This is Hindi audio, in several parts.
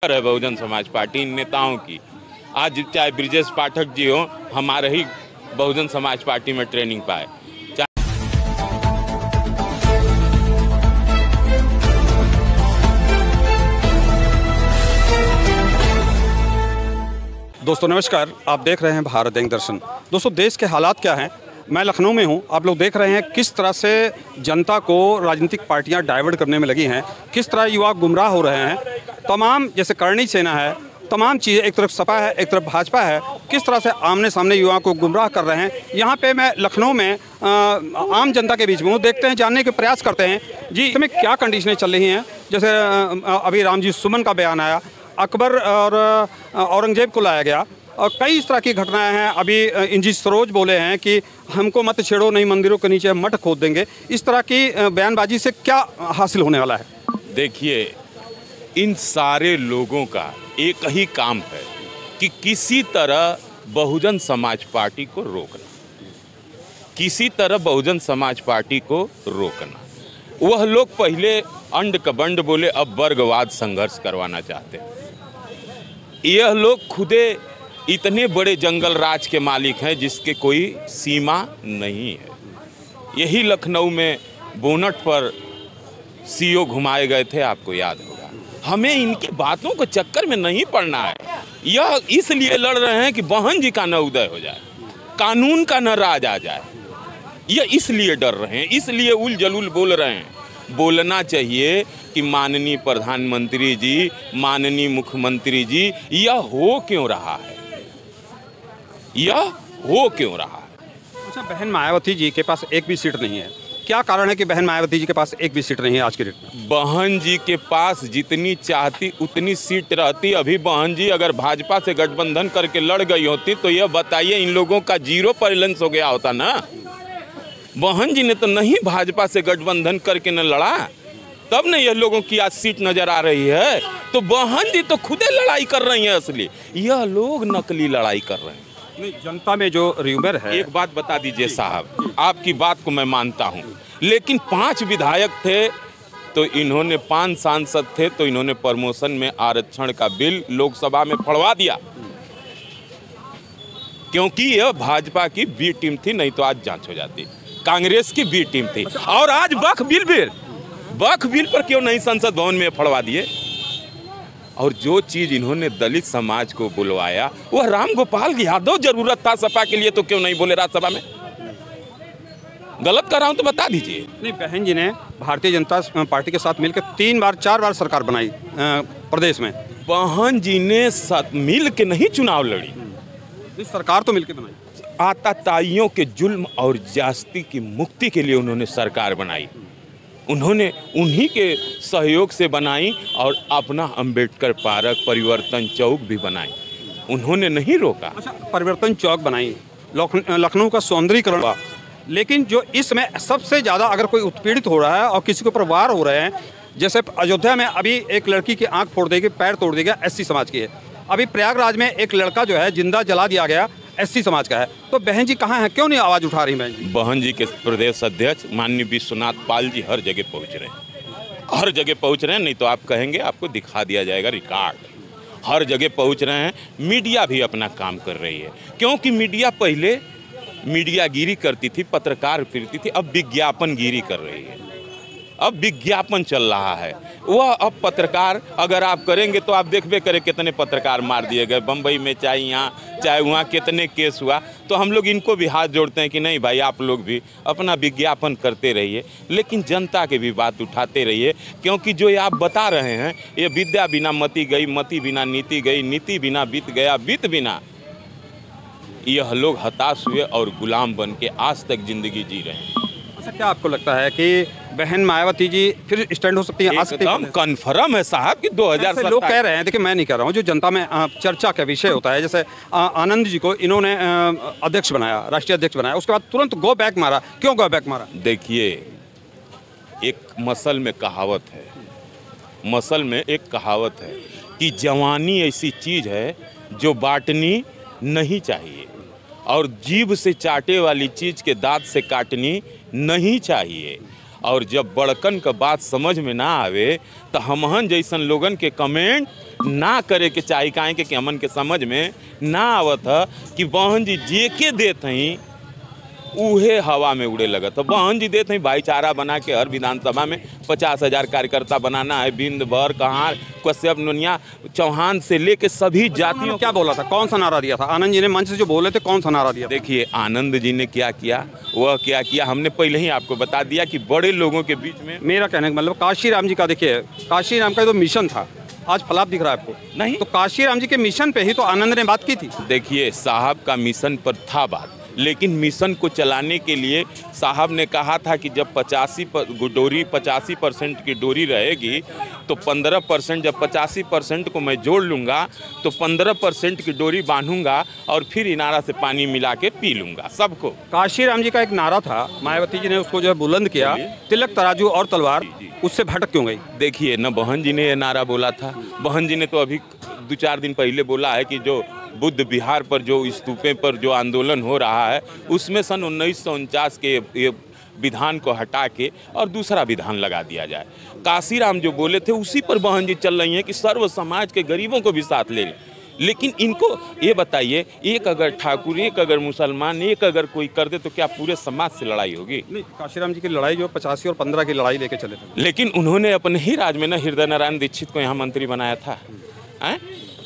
है बहुजन समाज पार्टी इन नेताओं की। आज चाहे ब्रिजेश पाठक जी हो, हमारे ही बहुजन समाज पार्टी में ट्रेनिंग पाए। दोस्तों नमस्कार, आप देख रहे हैं भारत एक दर्शन। दोस्तों देश के हालात क्या हैं, मैं लखनऊ में हूं। आप लोग देख रहे हैं किस तरह से जनता को राजनीतिक पार्टियां डाइवर्ट करने में लगी हैं, किस तरह युवा गुमराह हो रहे हैं। तमाम जैसे करणी सेना है, तमाम चीज़ें, एक तरफ सपा है, एक तरफ भाजपा है, किस तरह से आमने सामने युवाओं को गुमराह कर रहे हैं। यहाँ पे मैं लखनऊ में आम जनता के बीच में हूँ, देखते हैं, जानने के प्रयास करते हैं जी इसमें क्या कंडीशनें चल रही हैं। जैसे अभी रामजी सुमन का बयान आया, अकबर और औरंगजेब को लाया गया और कई इस तरह की घटनाएं हैं। अभी इंजी सरोज बोले हैं कि हमको मत छेड़ो, नहीं मंदिरों के नीचे मठ खोद देंगे। इस तरह की बयानबाजी से क्या हासिल होने वाला है? देखिए, इन सारे लोगों का एक ही काम है कि किसी तरह बहुजन समाज पार्टी को रोकना, किसी तरह बहुजन समाज पार्टी को रोकना। वह लोग पहले अंड कबंड बोले, अब वर्गवाद संघर्ष करवाना चाहते हैं। यह लोग खुदे इतने बड़े जंगल राज के मालिक हैं जिसके कोई सीमा नहीं है। यही लखनऊ में बोनट पर सीओ घुमाए गए थे, आपको याद होगा। हमें इनकी बातों को चक्कर में नहीं पड़ना है। यह इसलिए लड़ रहे हैं कि बहन जी का न उदय हो जाए, कानून का न राज आ जाए। यह इसलिए डर रहे हैं, इसलिए उल जलूल बोल रहे हैं। बोलना चाहिए कि माननीय प्रधानमंत्री जी, माननीय मुख्यमंत्री जी, यह हो क्यों रहा है, यह हो क्यों रहा है। अच्छा, बहन मायावती जी के पास एक भी सीट नहीं है। क्या कारण है कि बहन मायावती जी के पास एक भी सीट नहीं है आज की डेट में? बहन जी के पास जितनी चाहती उतनी सीट रहती। अभी बहन जी अगर भाजपा से गठबंधन करके लड़ गई होती तो यह बताइए इन लोगों का 0 बैलेंस हो गया होता ना। बहन जी ने तो नहीं भाजपा से गठबंधन करके न लड़ा, तब न यह लोगों की आज सीट नजर आ रही है। तो बहन जी तो खुदे लड़ाई कर रही है असली, यह लोग नकली लड़ाई कर रहे हैं। नहीं, जनता में जो र्यूमर है। एक बात बता दीजिए साहब, आपकी बात को मैं मानता हूं, लेकिन 5 विधायक थे तो इन्होंने 5 सांसद थे तो इन्होंने प्रमोशन में आरक्षण का बिल लोकसभा में फड़वा दिया, क्योंकि यह भाजपा की बी टीम थी। नहीं तो आज जांच हो जाती। कांग्रेस की बी टीम थी। और आज वक्फ बिल पर क्यों नहीं संसद भवन में फड़वा दिए। और जो चीज इन्होंने दलित समाज को बुलवाया, वह राम गोपाल यादव जरूरत था सपा के लिए, तो क्यों नहीं बोले राज्यसभा में? गलत कर रहा हूं तो बता दीजिए। नहीं, बहन जी ने भारतीय जनता पार्टी के साथ मिलकर 3 बार 4 बार सरकार बनाई प्रदेश में। बहन जी ने मिल के नहीं चुनाव लड़ी, इस सरकार तो मिलकर बनाई। आताताइयों के जुल्म और ज्यादती की मुक्ति के लिए उन्होंने सरकार बनाई। उन्होंने उन्हीं के सहयोग से बनाई और अपना अंबेडकर पार्क, परिवर्तन चौक भी बनाई। उन्होंने नहीं रोका। अच्छा, परिवर्तन चौक बनाई, लखनऊ का सौंदर्यीकरण हुआ, लेकिन जो इसमें सबसे ज़्यादा अगर कोई उत्पीड़ित हो रहा है और किसी के ऊपर वार हो रहे हैं, जैसे अयोध्या में अभी एक लड़की की आंख फोड़ देगी, पैर तोड़ देगा, SC समाज की है। अभी प्रयागराज में एक लड़का जो है जिंदा जला दिया गया, SC समाज का है। तो बहन जी कहाँ हैं, क्यों नहीं आवाज़ उठा रही बहन जी? बहन जी के प्रदेश अध्यक्ष माननीय विश्वनाथ पाल जी हर जगह पहुँच रहे हैं, हर जगह पहुँच रहे हैं। नहीं तो आप कहेंगे, आपको दिखा दिया जाएगा रिकॉर्ड। हर जगह पहुँच रहे हैं। मीडिया भी अपना काम कर रही है, क्योंकि मीडिया पहले मीडियागिरी करती थी, पत्रकार फिरती थी, अब विज्ञापनगिरी कर रही है। अब विज्ञापन चल रहा है। वह अब पत्रकार अगर आप करेंगे तो आप देखबे करें कितने पत्रकार मार दिए गए, बम्बई में चाहे यहाँ चाहे वहाँ कितने केस हुआ। तो हम लोग इनको भी हाथ जोड़ते हैं कि नहीं भाई, आप लोग भी अपना विज्ञापन करते रहिए, लेकिन जनता के भी बात उठाते रहिए। क्योंकि जो ये आप बता रहे हैं, ये विद्या बिना मति गई, मति बिना नीति गई, नीति बिना बीत गया, बीत बिना यह लोग हताश हुए और गुलाम बन के आज तक जिंदगी जी रहे हैं। अच्छा, क्या आपको लगता है कि बहन मायावती जी फिर स्टैंड हो सकती है? एकदम कन्फर्म है साहब कि 2000 लोग कह रहे हैं। देखिए, मैं नहीं कह रहा हूँ, जो जनता में चर्चा का विषय होता है। जैसे आनंद जी को इन्होंने अध्यक्ष बनाया, राष्ट्रीय अध्यक्ष बनाया, उसके बाद तुरंत गो बैक मारा। क्यों गो बैक मारा? देखिए, एक मसल में कहावत है, मसल में एक कहावत है कि जवानी ऐसी चीज़ है जो बांटनी नहीं चाहिए, और जीभ से चाटे वाली चीज़ के दांत से काटनी नहीं चाहिए। और जब बड़कन का बात समझ में ना आवे तो हमहन जैसन लोगन के कमेंट ना करे के चाही, काहे कि हमन के समझ में ना आवत है कि बहन जी जे के देत हई उहे हवा में उड़े लगत है। बहन जी देते हैं भाईचारा बना के हर विधानसभा में 50,000 कार्यकर्ता बनाना है, बिंद भर कहाँ कश्यप नोनिया चौहान से लेके सभी जातियों। क्या बोला था, कौन सा नारा दिया था आनंद जी ने मंच से जो बोले थे, कौन सा नारा दिया? देखिए आनंद जी ने क्या किया, वह क्या किया हमने पहले ही आपको बता दिया कि बड़े लोगों के बीच में। मेरा कहने का मतलब काशी राम जी का, देखिए काशी राम का जो मिशन था आज फलाप दिख रहा है आपको नहीं, तो काशी राम जी के मिशन पे ही तो आनंद ने बात की थी। देखिए साहब का मिशन पर था बात, लेकिन मिशन को चलाने के लिए साहब ने कहा था कि जब 85% की डोरी रहेगी तो 15%, जब 85% को मैं जोड़ लूँगा तो 15% की डोरी बांधूंगा और फिर इनारा से पानी मिला के पी लूँगा सबको। काशी राम जी का एक नारा था, मायावती जी ने उसको जो है बुलंद किया, तिलक तराजू और तलवार, उससे भटक क्यों गई? देखिए न बहन जी ने ये नारा बोला था, बहन जी ने तो अभी 2-4 दिन पहले बोला है कि जो बुद्ध विहार पर जो स्तूपे पर जो आंदोलन हो रहा है उसमें सन 1949 के ये विधान को हटा के और दूसरा विधान लगा दिया जाए। काशीराम जो बोले थे उसी पर बहन जी चल रही हैं कि सर्व समाज के गरीबों को भी साथ ले लें। लेकिन इनको ये बताइए, एक अगर ठाकुर, एक अगर मुसलमान, एक अगर कोई कर दे तो क्या पूरे समाज से लड़ाई होगी? नहीं, काशीराम जी की लड़ाई जो 85 और 15 की लड़ाई लेके चले थे, लेकिन उन्होंने अपने ही राज में न हृदय नारायण दीक्षित को यहाँ मंत्री बनाया था।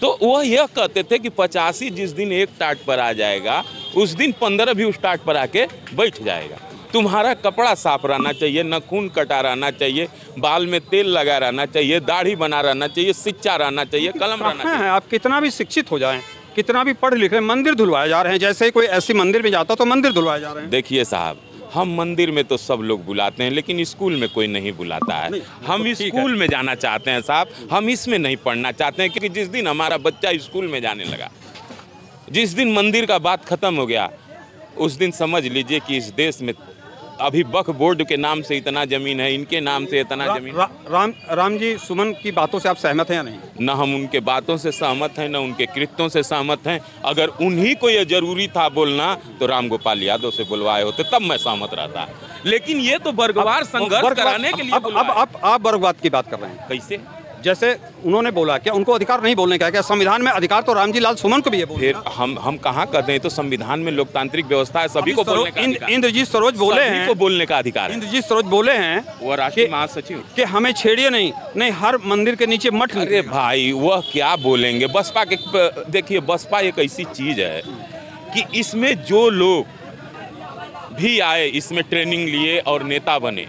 तो वह यह कहते थे कि 85 जिस दिन एक टाट पर आ जाएगा उस दिन 15 भी उस टाट पर आके बैठ जाएगा। तुम्हारा कपड़ा साफ रहना चाहिए, नाखून कटा रहना चाहिए, बाल में तेल लगा रहना चाहिए, दाढ़ी बना रहना चाहिए, शिक्षा रहना चाहिए, कलम रहना चाहिए। आप कितना भी शिक्षित हो जाएं, कितना भी पढ़ लिख रहे, मंदिर धुलवाए जा रहे हैं। जैसे ही कोई ऐसी मंदिर में जाता तो मंदिर धुलवाए जा रहे हैं। देखिए साहब, हम मंदिर में तो सब लोग बुलाते हैं लेकिन स्कूल में कोई नहीं बुलाता है। हम स्कूल में जाना चाहते हैं साहब, हम इसमें नहीं पढ़ना चाहते हैं। क्योंकि जिस दिन हमारा बच्चा स्कूल में जाने लगा, जिस दिन मंदिर का बात खत्म हो गया, उस दिन समझ लीजिए कि इस देश में अभी वक्फ बोर्ड के नाम से इतना जमीन है, इनके नाम से इतना जमीन। राम जी सुमन की बातों से आप सहमत हैं या नहीं? न हम उनके बातों से सहमत हैं, न उनके कृत्यों से सहमत हैं। अगर उन्हीं को ये जरूरी था बोलना तो राम गोपाल यादव से बुलवाए होते, तब मैं सहमत रहता। लेकिन ये तो वर्गवार संघर्ष कराने के लिए। अब आप वर्गवाद की बात कर रहे हैं। कैसे? जैसे उन्होंने बोला, क्या उनको अधिकार नहीं बोलने का? क्या संविधान में अधिकार तो रामजी लाल सुमन को भी है बोलने? फिर हम कहाँ कहते हैं? तो संविधान में लोकतांत्रिक व्यवस्था है, सभी को बोलने का अधिकार। इंद्रजीत सरोज बोले हैं, को बोलने का अधिकार है। इंद्रजीत सरोज बोले हैं, वो राष्ट्रीय महासचिव, कि हमें छेड़िए नहीं, हर मंदिर के नीचे मठ। अरे भाई वह क्या बोलेंगे? बसपा के, देखिए बसपा एक ऐसी चीज है कि इसमें जो लोग भी आए, इसमें ट्रेनिंग लिए और नेता बने।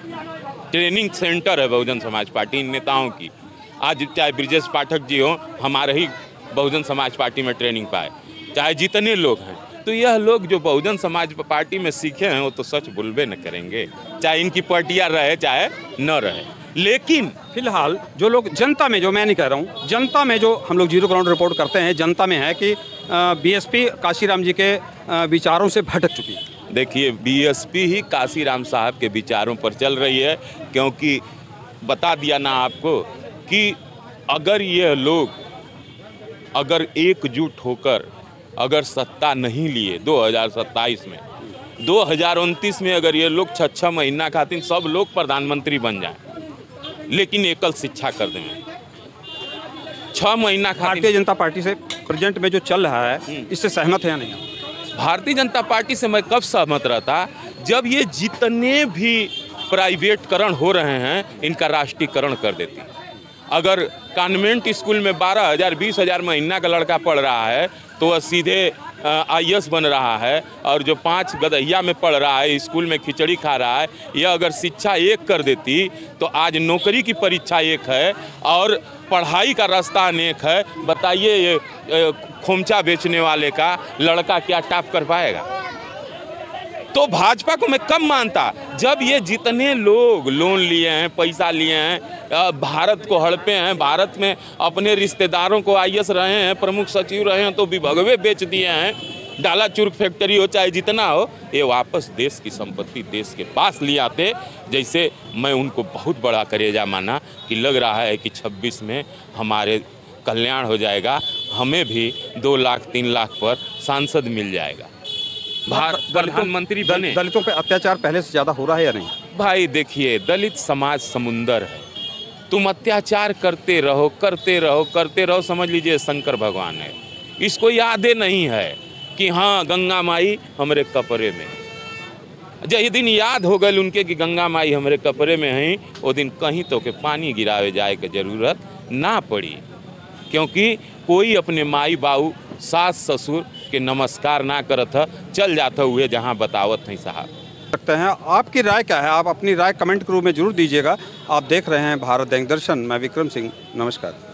ट्रेनिंग सेंटर है बहुजन समाज पार्टी इन नेताओं की। आज चाहे ब्रिजेश पाठक जी हो, हमारे ही बहुजन समाज पार्टी में ट्रेनिंग पाए, चाहे जितने लोग हैं, तो यह लोग जो बहुजन समाज पार्टी में सीखे हैं वो तो सच बोलबे न करेंगे, चाहे इनकी पार्टियाँ रहे चाहे न रहे। लेकिन फिलहाल जो लोग जनता में, जो मैं नहीं कह रहा हूँ, जनता में जो हम लोग जीरो ग्राउंड रिपोर्ट करते हैं, जनता में है कि बीएसपी काशीराम जी के विचारों से भटक चुकी है। देखिए बीएसपी ही काशीराम साहब के विचारों पर चल रही है, क्योंकि बता दिया ना आपको कि अगर ये लोग अगर एकजुट होकर अगर सत्ता नहीं लिए 2027 में, 2029 में अगर ये लोग 6 महीना खातिर सब लोग प्रधानमंत्री बन जाएं, लेकिन एकल शिक्षा कर दें 6 महीना खातिर। भारतीय जनता पार्टी से प्रेजेंट में जो चल रहा है, इससे सहमत है या नहीं? भारतीय जनता पार्टी से मैं कब सहमत रहता, जब ये जितने भी प्राइवेटकरण हो रहे हैं इनका राष्ट्रीयकरण कर देती। अगर कॉन्वेंट स्कूल में 12,000 20,000 महीना का लड़का पढ़ रहा है तो वह सीधे IAS बन रहा है, और जो 5 गदहिया में पढ़ रहा है, स्कूल में खिचड़ी खा रहा है, यह अगर शिक्षा एक कर देती तो आज नौकरी की परीक्षा एक है और पढ़ाई का रास्ता अनेक है। बताइए ये खोमचा बेचने वाले का लड़का क्या टॉप कर पाएगा? तो भाजपा को मैं कब मानता, जब ये जितने लोग लोन लिए हैं, पैसा लिए हैं, भारत को हड़पे हैं, भारत में अपने रिश्तेदारों को IAS रहे हैं, प्रमुख सचिव रहे हैं, तो भी भगवे बेच दिए हैं। डाला चूर्क फैक्ट्री हो चाहे जितना हो, ये वापस देश की संपत्ति देश के पास ले आते। जैसे मैं उनको बहुत बड़ा करेजा माना कि लग रहा है कि 26 में हमारे कल्याण हो जाएगा, हमें भी 2 लाख 3 लाख पर सांसद मिल जाएगा, प्रधानमंत्री बने। दलितों पे अत्याचार पहले से ज़्यादा हो रहा है या नहीं? भाई देखिए, दलित समाज समुंदर है, तुम अत्याचार करते रहो करते रहो करते रहो, समझ लीजिए शंकर भगवान है। इसको यादें नहीं है कि हाँ गंगा माई हमरे कपड़े में। जय दिन याद हो गए उनके कि गंगा माई हमरे कपड़े में हैं, वो दिन कहीं तो के पानी गिरावे जाए के जरूरत ना पड़ी, क्योंकि कोई अपने माई बाऊ सास ससुर के नमस्कार ना करत है, चल जाता हुए जहाँ बतावत हैं साहब। सकते हैं आपकी राय क्या है? आप अपनी राय कमेंट के रूप में जरूर दीजिएगा। आप देख रहे हैं भारत दैनिक दर्शन, मैं विक्रम सिंह, नमस्कार।